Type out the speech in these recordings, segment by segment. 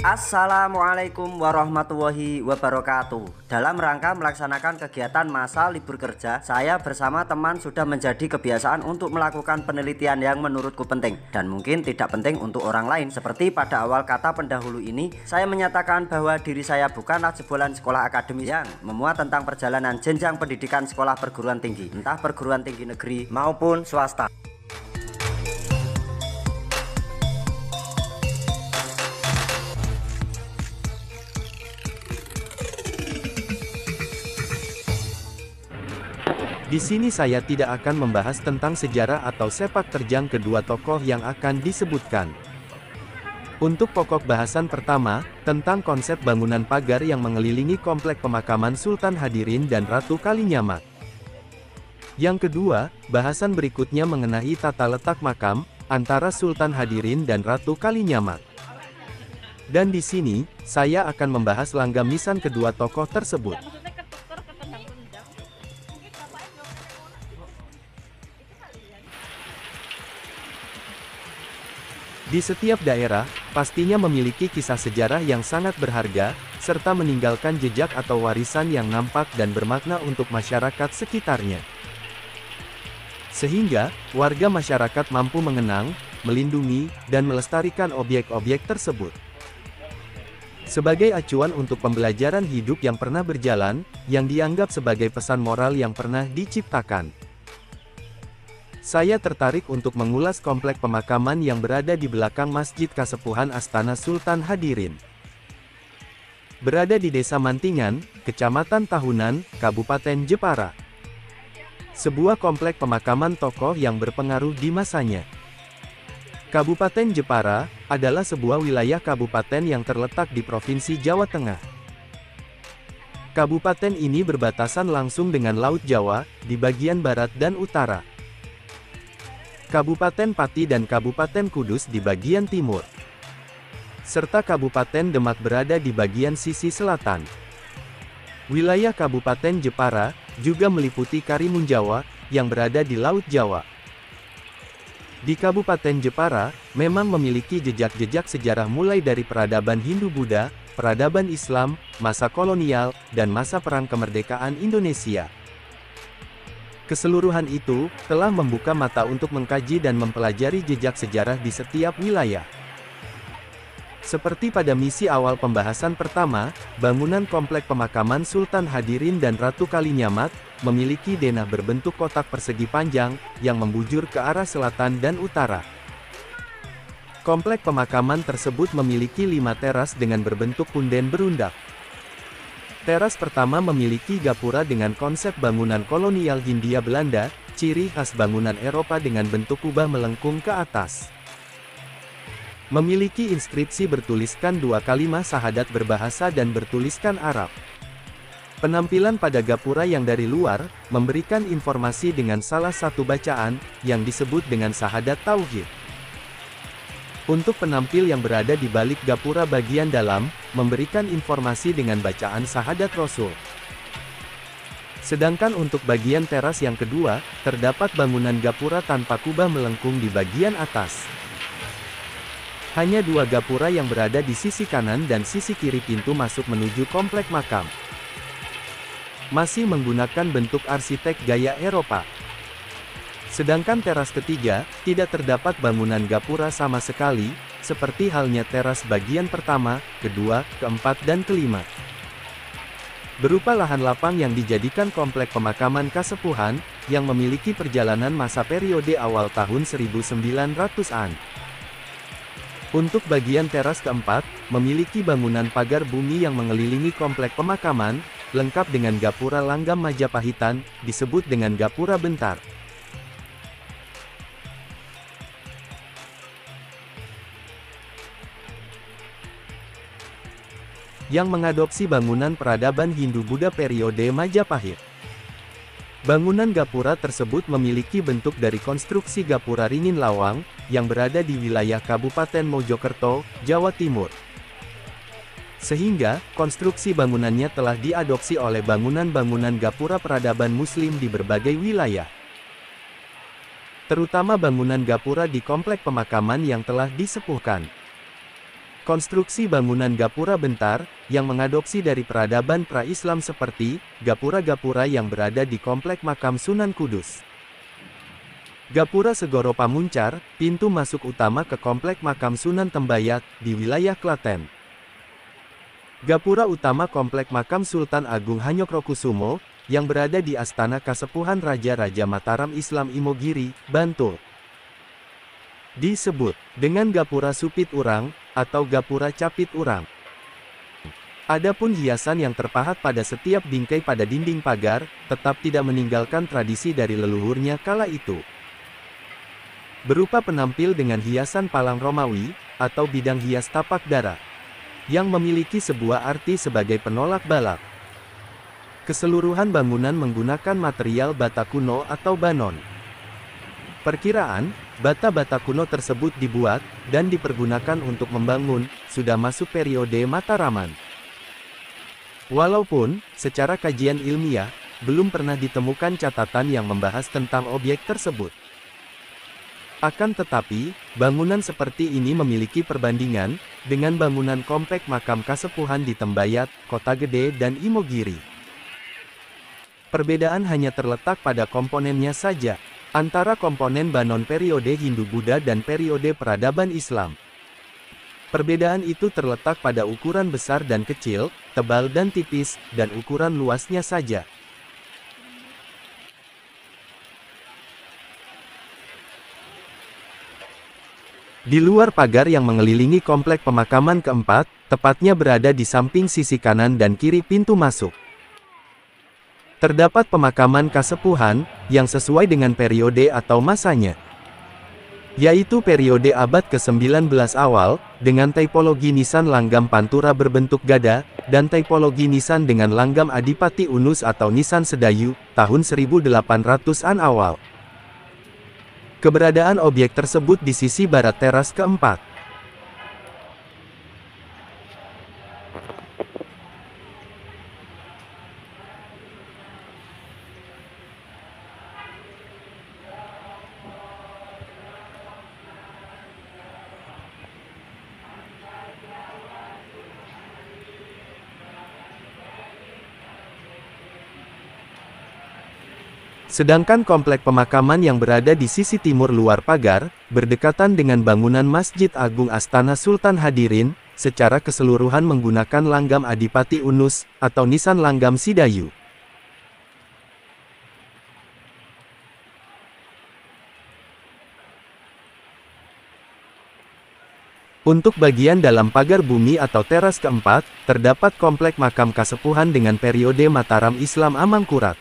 Assalamualaikum warahmatullahi wabarakatuh. Dalam rangka melaksanakan kegiatan masa libur kerja, saya bersama teman sudah menjadi kebiasaan untuk melakukan penelitian yang menurutku penting dan mungkin tidak penting untuk orang lain. Seperti pada awal kata pendahulu ini, saya menyatakan bahwa diri saya bukanlah jebolan sekolah akademis yang memuat tentang perjalanan jenjang pendidikan sekolah perguruan tinggi, entah perguruan tinggi negeri maupun swasta. Di sini saya tidak akan membahas tentang sejarah atau sepak terjang kedua tokoh yang akan disebutkan. Untuk pokok bahasan pertama, tentang konsep bangunan pagar yang mengelilingi komplek pemakaman Sultan Hadirin dan Ratu Kalinyamat. Yang kedua, bahasan berikutnya mengenai tata letak makam antara Sultan Hadirin dan Ratu Kalinyamat. Dan di sini, saya akan membahas langgamisan kedua tokoh tersebut. Di setiap daerah, pastinya memiliki kisah sejarah yang sangat berharga, serta meninggalkan jejak atau warisan yang nampak dan bermakna untuk masyarakat sekitarnya. Sehingga, warga masyarakat mampu mengenang, melindungi, dan melestarikan objek-objek tersebut. Sebagai acuan untuk pembelajaran hidup yang pernah berjalan, yang dianggap sebagai pesan moral yang pernah diciptakan. Saya tertarik untuk mengulas komplek pemakaman yang berada di belakang Masjid Kasepuhan Astana Sultan Hadirin. Berada di Desa Mantingan, Kecamatan Tahunan, Kabupaten Jepara. Sebuah komplek pemakaman tokoh yang berpengaruh di masanya. Kabupaten Jepara adalah sebuah wilayah kabupaten yang terletak di Provinsi Jawa Tengah. Kabupaten ini berbatasan langsung dengan Laut Jawa, di bagian barat dan utara. Kabupaten Pati dan Kabupaten Kudus di bagian timur. Serta Kabupaten Demak berada di bagian sisi selatan. Wilayah Kabupaten Jepara juga meliputi Karimun Jawa, yang berada di Laut Jawa. Di Kabupaten Jepara, memang memiliki jejak-jejak sejarah mulai dari peradaban Hindu-Buddha, peradaban Islam, masa kolonial, dan masa perang kemerdekaan Indonesia. Keseluruhan itu, telah membuka mata untuk mengkaji dan mempelajari jejak sejarah di setiap wilayah. Seperti pada misi awal pembahasan pertama, bangunan komplek pemakaman Sultan Hadirin dan Ratu Kalinyamat, memiliki denah berbentuk kotak persegi panjang, yang membujur ke arah selatan dan utara. Komplek pemakaman tersebut memiliki 5 teras dengan berbentuk punden berundak. Teras pertama memiliki gapura dengan konsep bangunan kolonial Hindia Belanda, ciri khas bangunan Eropa dengan bentuk kubah melengkung ke atas. Memiliki inskripsi bertuliskan 2 kalimat syahadat berbahasa dan bertuliskan Arab. Penampilan pada gapura yang dari luar, memberikan informasi dengan salah satu bacaan, yang disebut dengan syahadat tauhid. Untuk penampil yang berada di balik gapura bagian dalam, memberikan informasi dengan bacaan syahadat Rasul. Sedangkan untuk bagian teras yang kedua, terdapat bangunan gapura tanpa kubah melengkung di bagian atas. Hanya 2 gapura yang berada di sisi kanan dan sisi kiri pintu masuk menuju komplek makam. Masih menggunakan bentuk arsitek gaya Eropa. Sedangkan teras ketiga, tidak terdapat bangunan gapura sama sekali, seperti halnya teras bagian pertama, kedua, keempat dan kelima. Berupa lahan lapang yang dijadikan komplek pemakaman Kasepuhan, yang memiliki perjalanan masa periode awal tahun 1900-an. Untuk bagian teras keempat, memiliki bangunan pagar bumi yang mengelilingi komplek pemakaman, lengkap dengan gapura langgam Majapahitan, disebut dengan gapura bentar. Yang mengadopsi bangunan peradaban Hindu-Buddha periode Majapahit. Bangunan gapura tersebut memiliki bentuk dari konstruksi gapura ringin lawang, yang berada di wilayah Kabupaten Mojokerto, Jawa Timur. Sehingga, konstruksi bangunannya telah diadopsi oleh bangunan-bangunan gapura peradaban Muslim di berbagai wilayah. Terutama bangunan gapura di komplek pemakaman yang telah disepuhkan. Konstruksi bangunan gapura bentar, yang mengadopsi dari peradaban pra-Islam seperti, gapura-gapura yang berada di Komplek Makam Sunan Kudus. Gapura Segoro Pamuncar, pintu masuk utama ke Komplek Makam Sunan Tembayat, di wilayah Klaten. Gapura utama Komplek Makam Sultan Agung Hanyokrokusumo, yang berada di Astana Kasepuhan Raja-Raja Mataram Islam Imogiri, Bantul. Disebut dengan Gapura Supit Urang, atau Gapura Capit Urang. Adapun hiasan yang terpahat pada setiap bingkai pada dinding pagar, tetap tidak meninggalkan tradisi dari leluhurnya kala itu. Berupa penampil dengan hiasan palang Romawi, atau bidang hias tapak darah, yang memiliki sebuah arti sebagai penolak balak. Keseluruhan bangunan menggunakan material bata kuno atau banon. Perkiraan, bata-bata kuno tersebut dibuat, dan dipergunakan untuk membangun, sudah masuk periode Mataraman. Walaupun, secara kajian ilmiah, belum pernah ditemukan catatan yang membahas tentang objek tersebut. Akan tetapi, bangunan seperti ini memiliki perbandingan, dengan bangunan komplek makam kasepuhan di Tembayat, Kota Gede dan Imogiri. Perbedaan hanya terletak pada komponennya saja, antara komponen banon periode Hindu-Buddha dan periode peradaban Islam. Perbedaan itu terletak pada ukuran besar dan kecil, tebal dan tipis, dan ukuran luasnya saja. Di luar pagar yang mengelilingi komplek pemakaman keempat, tepatnya berada di samping sisi kanan dan kiri pintu masuk, terdapat pemakaman kasepuhan, yang sesuai dengan periode atau masanya, yaitu periode abad ke-19 awal, dengan tipologi nisan langgam pantura berbentuk gada, dan tipologi nisan dengan langgam adipati unus atau nisan sedayu, tahun 1800-an awal. Keberadaan objek tersebut di sisi barat teras keempat. Sedangkan komplek pemakaman yang berada di sisi timur luar pagar, berdekatan dengan bangunan Masjid Agung Astana Sultan Hadirin, secara keseluruhan menggunakan langgam Adipati Unus, atau nisan langgam Sidayu. Untuk bagian dalam pagar bumi atau teras keempat, terdapat komplek makam kasepuhan dengan periode Mataram Islam Amangkurat,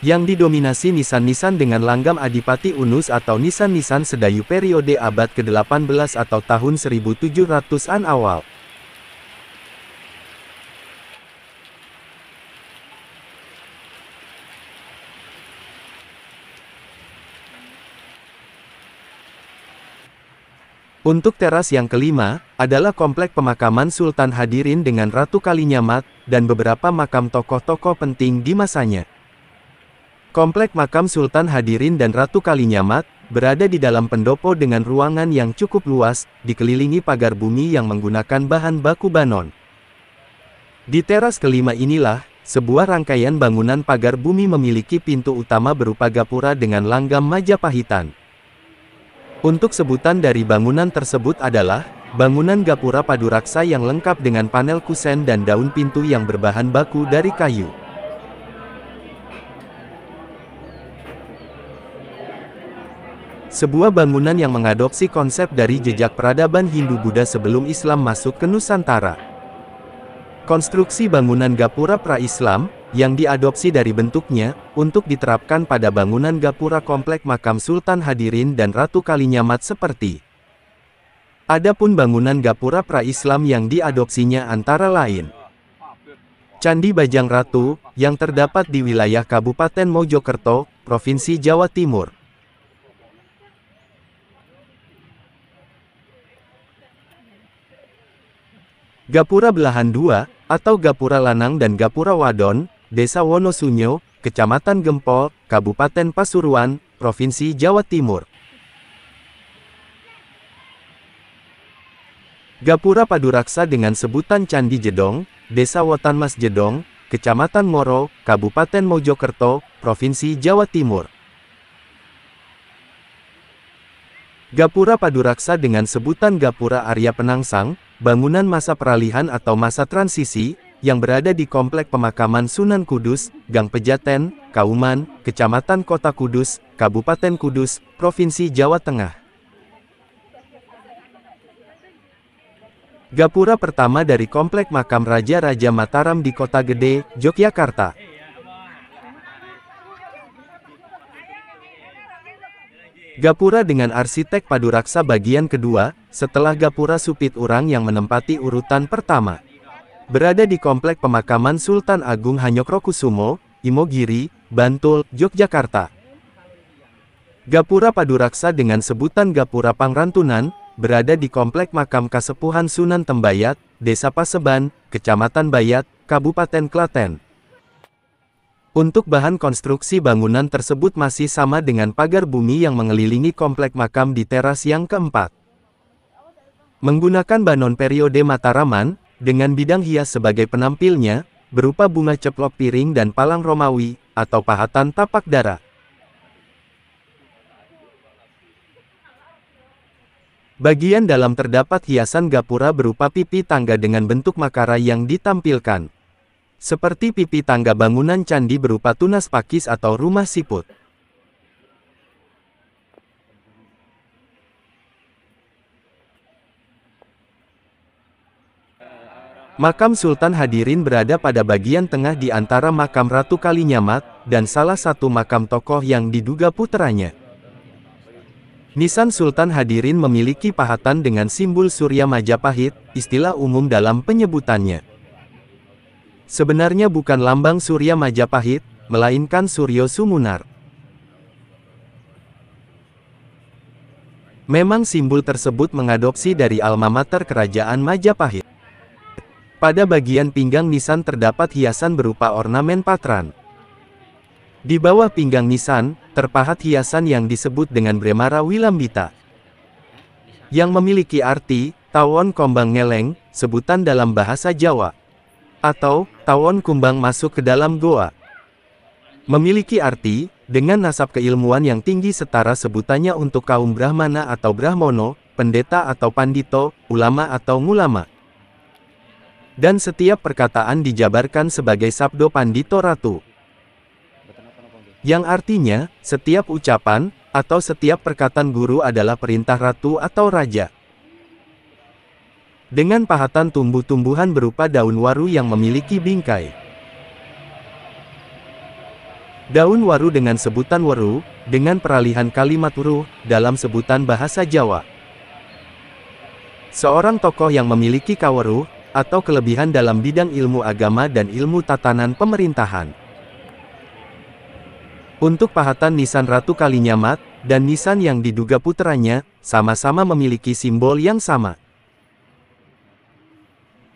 yang didominasi nisan-nisan dengan langgam Adipati Unus atau nisan-nisan sedayu periode abad ke-18 atau tahun 1700-an awal. Untuk teras yang kelima, adalah komplek pemakaman Sultan Hadirin dengan Ratu Kalinyamat, dan beberapa makam tokoh-tokoh penting di masanya. Komplek makam Sultan Hadirin dan Ratu Kalinyamat, berada di dalam pendopo dengan ruangan yang cukup luas, dikelilingi pagar bumi yang menggunakan bahan baku banon. Di teras kelima inilah, sebuah rangkaian bangunan pagar bumi memiliki pintu utama berupa gapura dengan langgam Majapahitan. Untuk sebutan dari bangunan tersebut adalah, bangunan gapura paduraksa yang lengkap dengan panel kusen dan daun pintu yang berbahan baku dari kayu. Sebuah bangunan yang mengadopsi konsep dari jejak peradaban Hindu-Buddha sebelum Islam masuk ke Nusantara. Konstruksi bangunan gapura pra-Islam, yang diadopsi dari bentuknya, untuk diterapkan pada bangunan gapura komplek makam Sultan Hadirin dan Ratu Kalinyamat seperti. Adapun bangunan gapura pra-Islam yang diadopsinya antara lain Candi Bajang Ratu, yang terdapat di wilayah Kabupaten Mojokerto, Provinsi Jawa Timur. Gapura Belahan 2, atau Gapura Lanang dan Gapura Wadon, Desa Wonosunyo, Kecamatan Gempol, Kabupaten Pasuruan, Provinsi Jawa Timur. Gapura Paduraksa dengan sebutan Candi Jedong, Desa Wotanmas Jedong, Kecamatan Ngoro, Kabupaten Mojokerto, Provinsi Jawa Timur. Gapura Paduraksa dengan sebutan Gapura Arya Penangsang, bangunan masa peralihan atau masa transisi, yang berada di Komplek Pemakaman Sunan Kudus, Gang Pejaten, Kauman, Kecamatan Kota Kudus, Kabupaten Kudus, Provinsi Jawa Tengah. Gapura pertama dari Komplek Makam Raja-Raja Mataram di Kota Gede, Yogyakarta. Gapura dengan arsitek Paduraksa bagian kedua, setelah Gapura Supit Urang yang menempati urutan pertama. Berada di Komplek Pemakaman Sultan Agung Hanyokrokusumo, Imogiri, Bantul, Yogyakarta. Gapura Paduraksa dengan sebutan Gapura Pangrantunan, berada di Komplek Makam Kasepuhan Sunan Tembayat, Desa Paseban, Kecamatan Bayat, Kabupaten Klaten. Untuk bahan konstruksi bangunan tersebut masih sama dengan pagar bumi yang mengelilingi komplek makam di teras yang keempat. Menggunakan banon periode Mataraman, dengan bidang hias sebagai penampilnya, berupa bunga ceplok piring dan palang Romawi, atau pahatan tapak dara. Bagian dalam terdapat hiasan gapura berupa pipi tangga dengan bentuk makara yang ditampilkan. Seperti pipi tangga bangunan candi berupa tunas pakis atau rumah siput. Makam Sultan Hadirin berada pada bagian tengah di antara makam Ratu Kalinyamat, dan salah satu makam tokoh yang diduga puteranya. Nisan Sultan Hadirin memiliki pahatan dengan simbol Surya Majapahit, istilah umum dalam penyebutannya. Sebenarnya bukan lambang Surya Majapahit, melainkan Suryo Sumunar. Memang simbol tersebut mengadopsi dari alma mater Kerajaan Majapahit. Pada bagian pinggang nisan terdapat hiasan berupa ornamen patran. Di bawah pinggang nisan, terpahat hiasan yang disebut dengan Bremara Wilambita, yang memiliki arti, tawon kombang ngeleng, sebutan dalam bahasa Jawa, atau, tawon kumbang masuk ke dalam goa. Memiliki arti, dengan nasab keilmuan yang tinggi setara sebutannya untuk kaum Brahmana atau Brahmono, pendeta atau pandito, ulama atau ngulama. Dan setiap perkataan dijabarkan sebagai sabdo pandito ratu. Yang artinya, setiap ucapan, atau setiap perkataan guru adalah perintah ratu atau raja. Dengan pahatan tumbuh-tumbuhan berupa daun waru yang memiliki bingkai. Daun waru dengan sebutan weru, dengan peralihan kalimat wuruh, dalam sebutan bahasa Jawa. Seorang tokoh yang memiliki kaweruh, atau kelebihan dalam bidang ilmu agama dan ilmu tatanan pemerintahan. Untuk pahatan nisan Ratu Kalinyamat, dan nisan yang diduga puteranya, sama-sama memiliki simbol yang sama.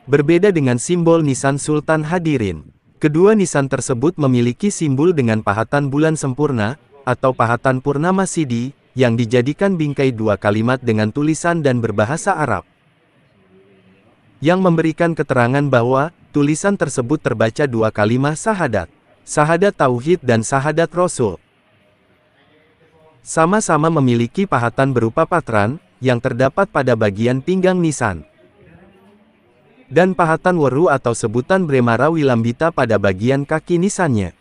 Berbeda dengan simbol nisan Sultan Hadirin. Kedua nisan tersebut memiliki simbol dengan pahatan bulan sempurna, atau pahatan Purnama Sidi, yang dijadikan bingkai dua kalimat dengan tulisan dan berbahasa Arab. Yang memberikan keterangan bahwa, tulisan tersebut terbaca dua kalimat syahadat. Syahadat Tauhid dan Syahadat Rasul. Sama-sama memiliki pahatan berupa patran, yang terdapat pada bagian pinggang nisan. Dan pahatan weru atau sebutan Bremara Wilambita pada bagian kaki nisannya.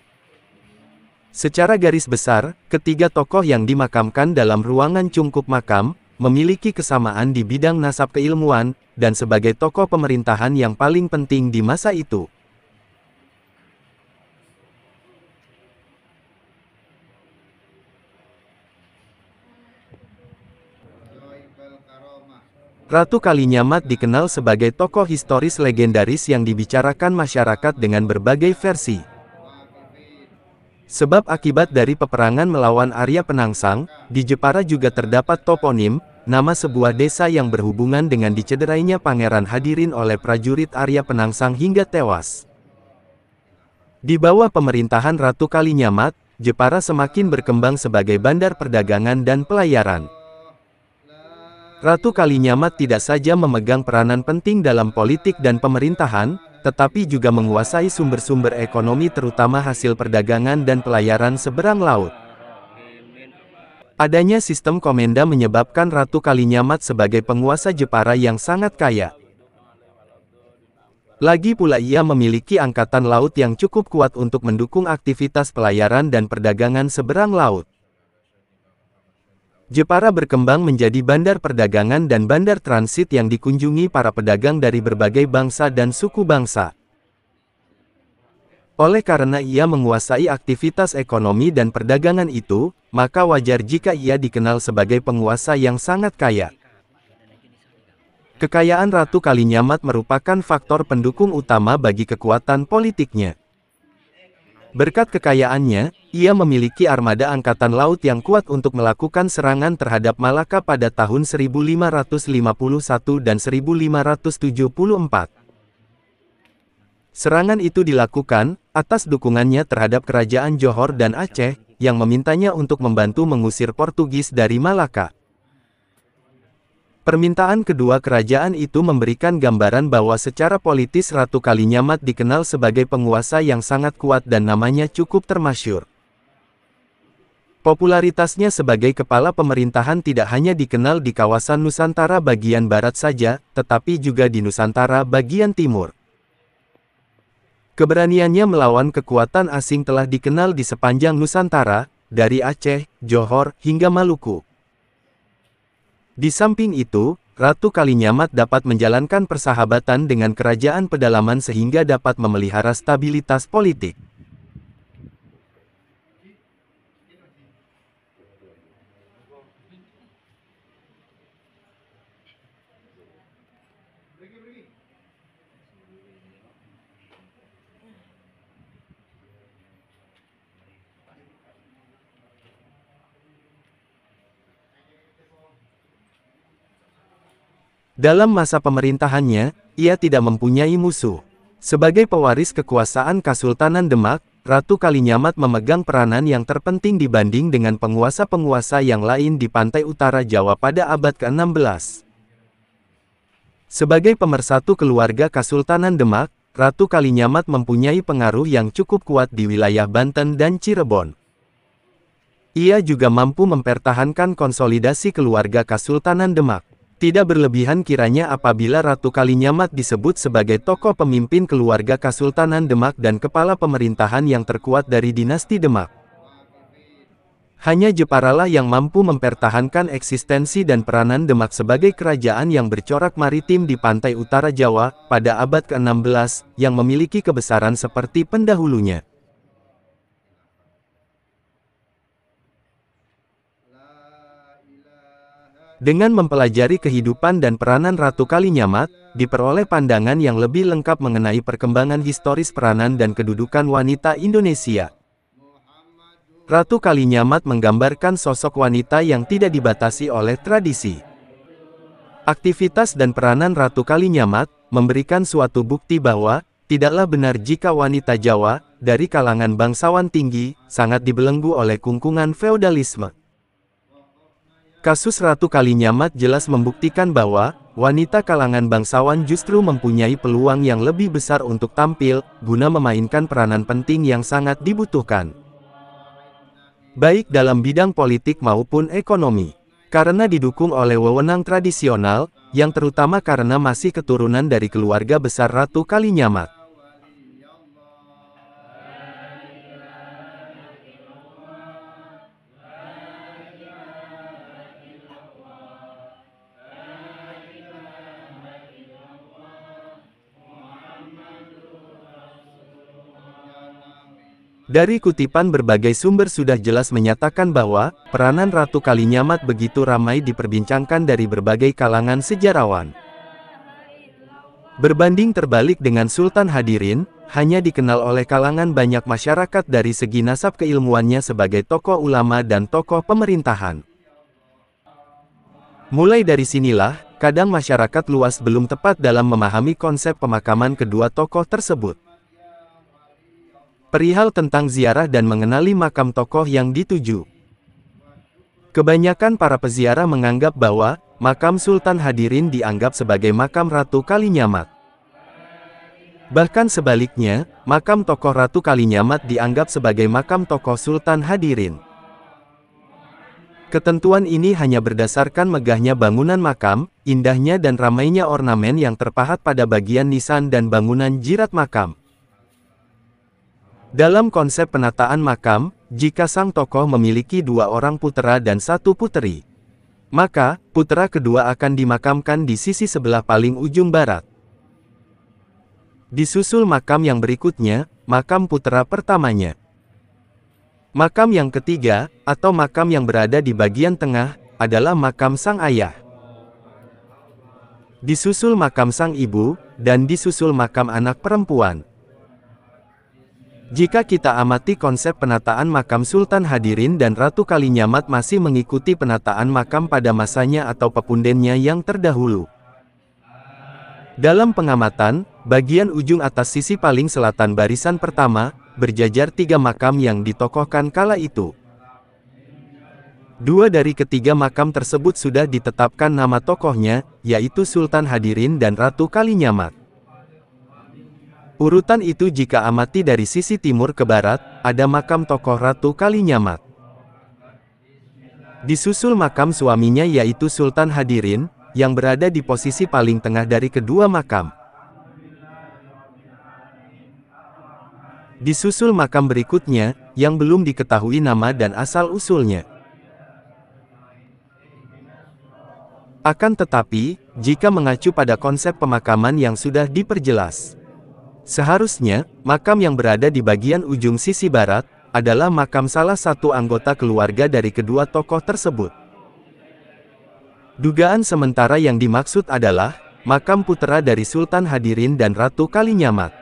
Secara garis besar, ketiga tokoh yang dimakamkan dalam ruangan cungkup makam, memiliki kesamaan di bidang nasab keilmuan, dan sebagai tokoh pemerintahan yang paling penting di masa itu. Ratu Kalinyamat dikenal sebagai tokoh historis legendaris yang dibicarakan masyarakat dengan berbagai versi. Sebab akibat dari peperangan melawan Arya Penangsang, di Jepara juga terdapat toponim, nama sebuah desa yang berhubungan dengan dicederainya Pangeran Hadirin oleh prajurit Arya Penangsang hingga tewas. Di bawah pemerintahan Ratu Kalinyamat, Jepara semakin berkembang sebagai bandar perdagangan dan pelayaran. Ratu Kalinyamat tidak saja memegang peranan penting dalam politik dan pemerintahan, tetapi juga menguasai sumber-sumber ekonomi terutama hasil perdagangan dan pelayaran seberang laut. Adanya sistem komenda menyebabkan Ratu Kalinyamat sebagai penguasa Jepara yang sangat kaya. Lagi pula ia memiliki angkatan laut yang cukup kuat untuk mendukung aktivitas pelayaran dan perdagangan seberang laut. Jepara berkembang menjadi bandar perdagangan dan bandar transit yang dikunjungi para pedagang dari berbagai bangsa dan suku bangsa. Oleh karena ia menguasai aktivitas ekonomi dan perdagangan itu, maka wajar jika ia dikenal sebagai penguasa yang sangat kaya. Kekayaan Ratu Kalinyamat merupakan faktor pendukung utama bagi kekuatan politiknya. Berkat kekayaannya, ia memiliki armada angkatan laut yang kuat untuk melakukan serangan terhadap Malaka pada tahun 1551 dan 1574. Serangan itu dilakukan atas dukungannya terhadap kerajaan Johor dan Aceh, yang memintanya untuk membantu mengusir Portugis dari Malaka. Permintaan kedua kerajaan itu memberikan gambaran bahwa secara politis Ratu Kalinyamat dikenal sebagai penguasa yang sangat kuat dan namanya cukup termasyhur. Popularitasnya sebagai kepala pemerintahan tidak hanya dikenal di kawasan Nusantara bagian barat saja, tetapi juga di Nusantara bagian timur. Keberaniannya melawan kekuatan asing telah dikenal di sepanjang Nusantara, dari Aceh, Johor, hingga Maluku. Di samping itu, Ratu Kalinyamat dapat menjalankan persahabatan dengan kerajaan pedalaman sehingga dapat memelihara stabilitas politik. Dalam masa pemerintahannya, ia tidak mempunyai musuh. Sebagai pewaris kekuasaan Kesultanan Demak, Ratu Kalinyamat memegang peranan yang terpenting dibanding dengan penguasa-penguasa yang lain di pantai utara Jawa pada abad ke-16. Sebagai pemersatu keluarga Kesultanan Demak, Ratu Kalinyamat mempunyai pengaruh yang cukup kuat di wilayah Banten dan Cirebon. Ia juga mampu mempertahankan konsolidasi keluarga Kesultanan Demak. Tidak berlebihan kiranya apabila Ratu Kalinyamat disebut sebagai tokoh pemimpin keluarga Kesultanan Demak dan kepala pemerintahan yang terkuat dari dinasti Demak. Hanya Jeparalah yang mampu mempertahankan eksistensi dan peranan Demak sebagai kerajaan yang bercorak maritim di pantai utara Jawa pada abad ke-16, yang memiliki kebesaran seperti pendahulunya. Dengan mempelajari kehidupan dan peranan Ratu Kalinyamat, diperoleh pandangan yang lebih lengkap mengenai perkembangan historis peranan dan kedudukan wanita Indonesia. Ratu Kalinyamat menggambarkan sosok wanita yang tidak dibatasi oleh tradisi. Aktivitas dan peranan Ratu Kalinyamat memberikan suatu bukti bahwa tidaklah benar jika wanita Jawa, dari kalangan bangsawan tinggi, sangat dibelenggu oleh kungkungan feodalisme. Kasus Ratu Kalinyamat jelas membuktikan bahwa wanita kalangan bangsawan justru mempunyai peluang yang lebih besar untuk tampil, guna memainkan peranan penting yang sangat dibutuhkan, baik dalam bidang politik maupun ekonomi. Karena didukung oleh wewenang tradisional, yang terutama karena masih keturunan dari keluarga besar Ratu Kalinyamat. Dari kutipan berbagai sumber sudah jelas menyatakan bahwa peranan Ratu Kalinyamat begitu ramai diperbincangkan dari berbagai kalangan sejarawan. Berbanding terbalik dengan Sultan Hadirin, hanya dikenal oleh kalangan banyak masyarakat dari segi nasab keilmuannya sebagai tokoh ulama dan tokoh pemerintahan. Mulai dari sinilah, kadang masyarakat luas belum tepat dalam memahami konsep pemakaman kedua tokoh tersebut. Perihal tentang ziarah dan mengenali makam tokoh yang dituju. Kebanyakan para peziarah menganggap bahwa makam Sultan Hadirin dianggap sebagai makam Ratu Kalinyamat. Bahkan sebaliknya, makam tokoh Ratu Kalinyamat dianggap sebagai makam tokoh Sultan Hadirin. Ketentuan ini hanya berdasarkan megahnya bangunan makam, indahnya dan ramainya ornamen yang terpahat pada bagian nisan dan bangunan jirat makam. Dalam konsep penataan makam, jika sang tokoh memiliki 2 orang putera dan 1 puteri, maka putera kedua akan dimakamkan di sisi sebelah paling ujung barat. Disusul makam yang berikutnya, makam putera pertamanya. Makam yang ketiga, atau makam yang berada di bagian tengah, adalah makam sang ayah. Disusul makam sang ibu, dan disusul makam anak perempuan. Jika kita amati konsep penataan makam Sultan Hadirin dan Ratu Kalinyamat masih mengikuti penataan makam pada masanya atau pepundennya yang terdahulu. Dalam pengamatan, bagian ujung atas sisi paling selatan barisan pertama, berjajar 3 makam yang ditokohkan kala itu. 2 dari ketiga makam tersebut sudah ditetapkan nama tokohnya, yaitu Sultan Hadirin dan Ratu Kalinyamat. Urutan itu jika amati dari sisi timur ke barat, ada makam tokoh Ratu Kalinyamat. Disusul makam suaminya yaitu Sultan Hadirin, yang berada di posisi paling tengah dari kedua makam. Disusul makam berikutnya, yang belum diketahui nama dan asal-usulnya. Akan tetapi, jika mengacu pada konsep pemakaman yang sudah diperjelas, seharusnya, makam yang berada di bagian ujung sisi barat, adalah makam salah satu anggota keluarga dari kedua tokoh tersebut. Dugaan sementara yang dimaksud adalah, makam putera dari Sultan Hadirin dan Ratu Kalinyamat.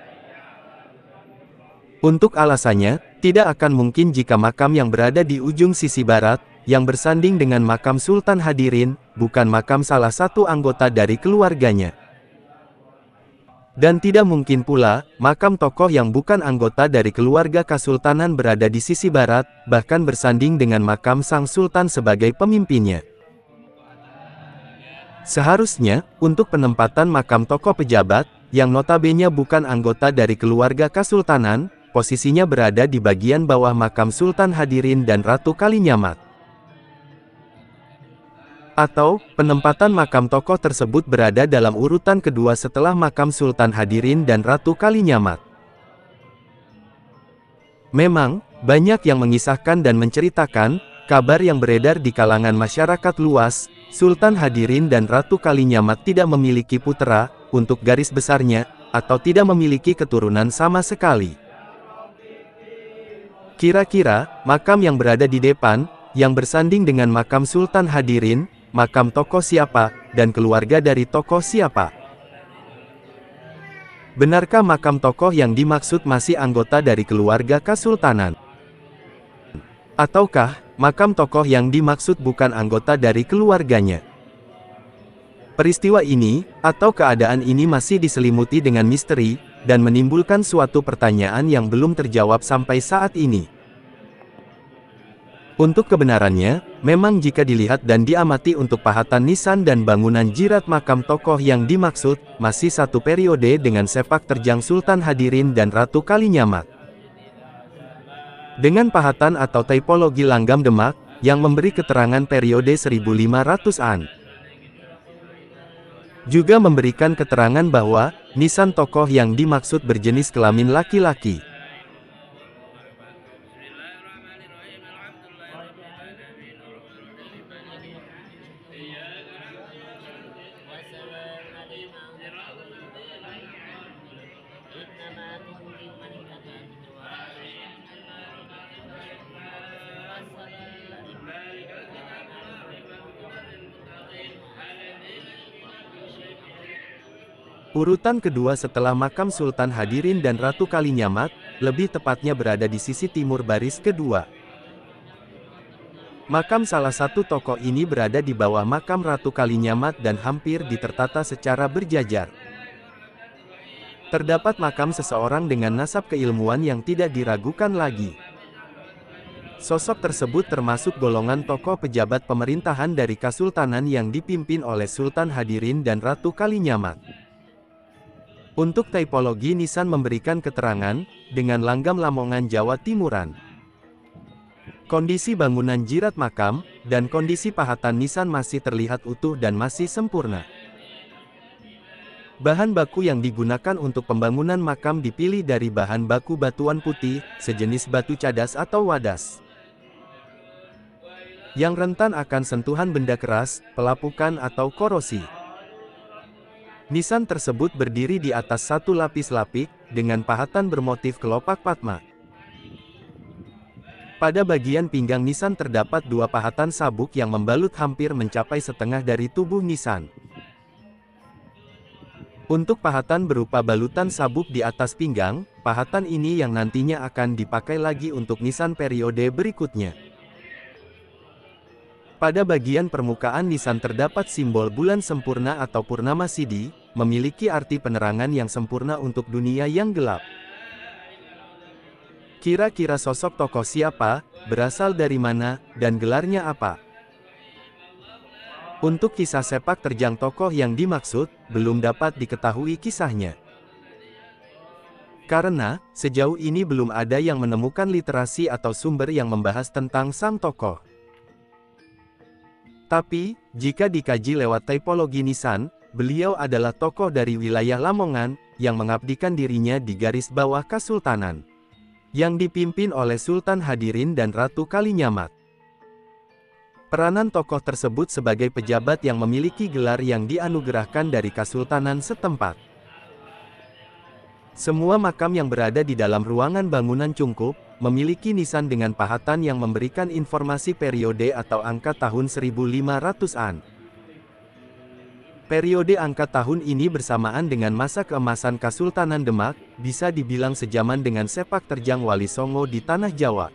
Untuk alasannya, tidak akan mungkin jika makam yang berada di ujung sisi barat, yang bersanding dengan makam Sultan Hadirin, bukan makam salah satu anggota dari keluarganya. Dan tidak mungkin pula, makam tokoh yang bukan anggota dari keluarga kesultanan berada di sisi barat, bahkan bersanding dengan makam sang sultan sebagai pemimpinnya. Seharusnya, untuk penempatan makam tokoh pejabat, yang notabene bukan anggota dari keluarga kesultanan, posisinya berada di bagian bawah makam Sultan Hadirin dan Ratu Kalinyamat. Atau, penempatan makam tokoh tersebut berada dalam urutan kedua setelah makam Sultan Hadirin dan Ratu Kalinyamat. Memang, banyak yang mengisahkan dan menceritakan, kabar yang beredar di kalangan masyarakat luas, Sultan Hadirin dan Ratu Kalinyamat tidak memiliki putera, untuk garis besarnya, atau tidak memiliki keturunan sama sekali. Kira-kira, makam yang berada di depan, yang bersanding dengan makam Sultan Hadirin, makam tokoh siapa, dan keluarga dari tokoh siapa? Benarkah makam tokoh yang dimaksud masih anggota dari keluarga kesultanan? Ataukah, makam tokoh yang dimaksud bukan anggota dari keluarganya? Peristiwa ini, atau keadaan ini masih diselimuti dengan misteri, dan menimbulkan suatu pertanyaan yang belum terjawab sampai saat ini. Untuk kebenarannya, memang jika dilihat dan diamati untuk pahatan nisan dan bangunan jirat makam tokoh yang dimaksud, masih satu periode dengan sepak terjang Sultan Hadirin dan Ratu Kalinyamat. Dengan pahatan atau tipologi langgam Demak, yang memberi keterangan periode 1500-an. Juga memberikan keterangan bahwa, nisan tokoh yang dimaksud berjenis kelamin laki-laki. Urutan kedua setelah makam Sultan Hadirin dan Ratu Kalinyamat, lebih tepatnya berada di sisi timur baris kedua. Makam salah satu tokoh ini berada di bawah makam Ratu Kalinyamat dan hampir ditertata secara berjajar. Terdapat makam seseorang dengan nasab keilmuan yang tidak diragukan lagi. Sosok tersebut termasuk golongan tokoh pejabat pemerintahan dari Kesultanan yang dipimpin oleh Sultan Hadirin dan Ratu Kalinyamat. Untuk tipologi nisan memberikan keterangan, dengan langgam Lamongan Jawa Timuran. Kondisi bangunan jirat makam, dan kondisi pahatan nisan masih terlihat utuh dan masih sempurna. Bahan baku yang digunakan untuk pembangunan makam dipilih dari bahan baku batuan putih, sejenis batu cadas atau wadas, yang rentan akan sentuhan benda keras, pelapukan atau korosi. Nisan tersebut berdiri di atas satu lapis lapik, dengan pahatan bermotif kelopak Padma. Pada bagian pinggang nisan terdapat dua pahatan sabuk yang membalut hampir mencapai setengah dari tubuh nisan. Untuk pahatan berupa balutan sabuk di atas pinggang, pahatan ini yang nantinya akan dipakai lagi untuk nisan periode berikutnya. Pada bagian permukaan nisan terdapat simbol bulan sempurna atau Purnama Sidi, memiliki arti penerangan yang sempurna untuk dunia yang gelap. Kira-kira sosok tokoh siapa, berasal dari mana, dan gelarnya apa? Untuk kisah sepak terjang tokoh yang dimaksud, belum dapat diketahui kisahnya. Karena, sejauh ini belum ada yang menemukan literasi atau sumber yang membahas tentang sang tokoh. Tapi, jika dikaji lewat tipologi nisan, beliau adalah tokoh dari wilayah Lamongan, yang mengabdikan dirinya di garis bawah Kesultanan, yang dipimpin oleh Sultan Hadirin dan Ratu Kalinyamat. Peranan tokoh tersebut sebagai pejabat yang memiliki gelar yang dianugerahkan dari Kesultanan setempat. Semua makam yang berada di dalam ruangan bangunan cungkup, memiliki nisan dengan pahatan yang memberikan informasi periode atau angka tahun 1500-an. Periode angka tahun ini bersamaan dengan masa keemasan Kesultanan Demak, bisa dibilang sejaman dengan sepak terjang Wali Songo di Tanah Jawa.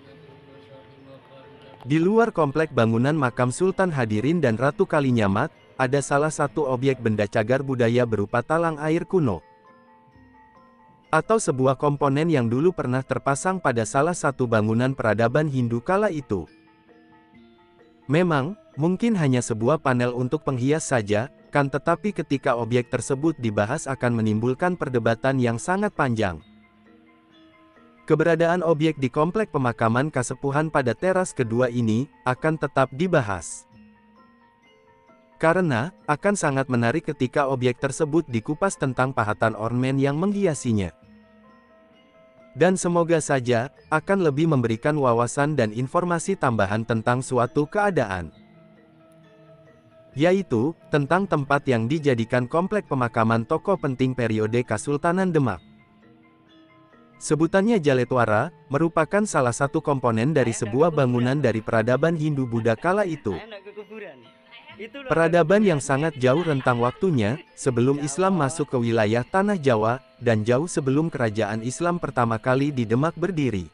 Di luar komplek bangunan makam Sultan Hadirin dan Ratu Kalinyamat, ada salah satu objek benda cagar budaya berupa talang air kuno, atau sebuah komponen yang dulu pernah terpasang pada salah satu bangunan peradaban Hindu kala itu. Memang, mungkin hanya sebuah panel untuk penghias saja, kan tetapi ketika objek tersebut dibahas akan menimbulkan perdebatan yang sangat panjang. Keberadaan objek di komplek pemakaman Kasepuhan pada teras kedua ini, akan tetap dibahas. Karena, akan sangat menarik ketika objek tersebut dikupas tentang pahatan ornamen yang menghiasinya. Dan semoga saja, akan lebih memberikan wawasan dan informasi tambahan tentang suatu keadaan. Yaitu, tentang tempat yang dijadikan komplek pemakaman tokoh penting periode Kesultanan Demak. Sebutannya Jaletwara, merupakan salah satu komponen dari sebuah bangunan dari peradaban Hindu-Buddha kala itu. Peradaban yang sangat jauh rentang waktunya, sebelum Islam masuk ke wilayah Tanah Jawa, dan jauh sebelum kerajaan Islam pertama kali di Demak berdiri.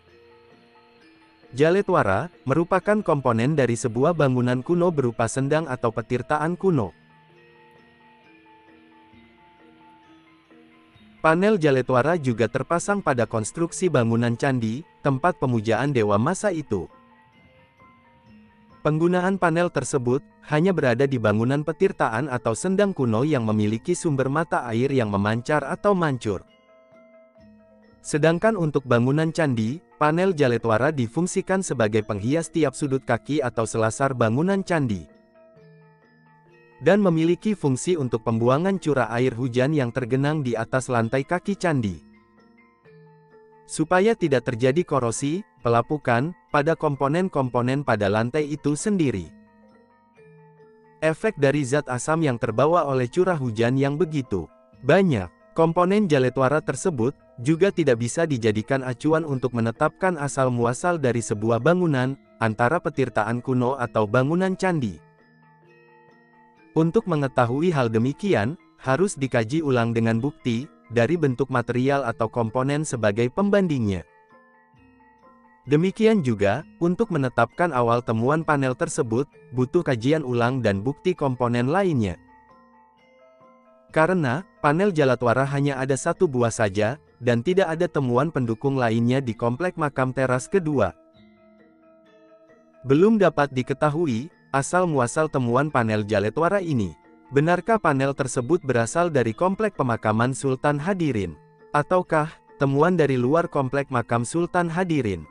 Jaletwara, merupakan komponen dari sebuah bangunan kuno berupa sendang atau petirtaan kuno. Panel Jaletwara juga terpasang pada konstruksi bangunan candi, tempat pemujaan dewa masa itu. Penggunaan panel tersebut, hanya berada di bangunan petirtaan atau sendang kuno yang memiliki sumber mata air yang memancar atau mancur. Sedangkan untuk bangunan candi, panel Jaletwara difungsikan sebagai penghias tiap sudut kaki atau selasar bangunan candi. Dan memiliki fungsi untuk pembuangan curah air hujan yang tergenang di atas lantai kaki candi. Supaya tidak terjadi korosi, pelapukan, pada komponen-komponen pada lantai itu sendiri. Efek dari zat asam yang terbawa oleh curah hujan yang begitu banyak, komponen Jaletwara tersebut, juga tidak bisa dijadikan acuan untuk menetapkan asal-muasal dari sebuah bangunan, antara petirtaan kuno atau bangunan candi. Untuk mengetahui hal demikian, harus dikaji ulang dengan bukti, dari bentuk material atau komponen sebagai pembandingnya. Demikian juga, untuk menetapkan awal temuan panel tersebut, butuh kajian ulang dan bukti komponen lainnya. Karena, panel Jaletwara hanya ada satu buah saja, dan tidak ada temuan pendukung lainnya di komplek makam teras kedua. Belum dapat diketahui asal-muasal temuan panel Jaletwara ini. Benarkah panel tersebut berasal dari komplek pemakaman Sultan Hadirin? Ataukah temuan dari luar komplek makam Sultan Hadirin?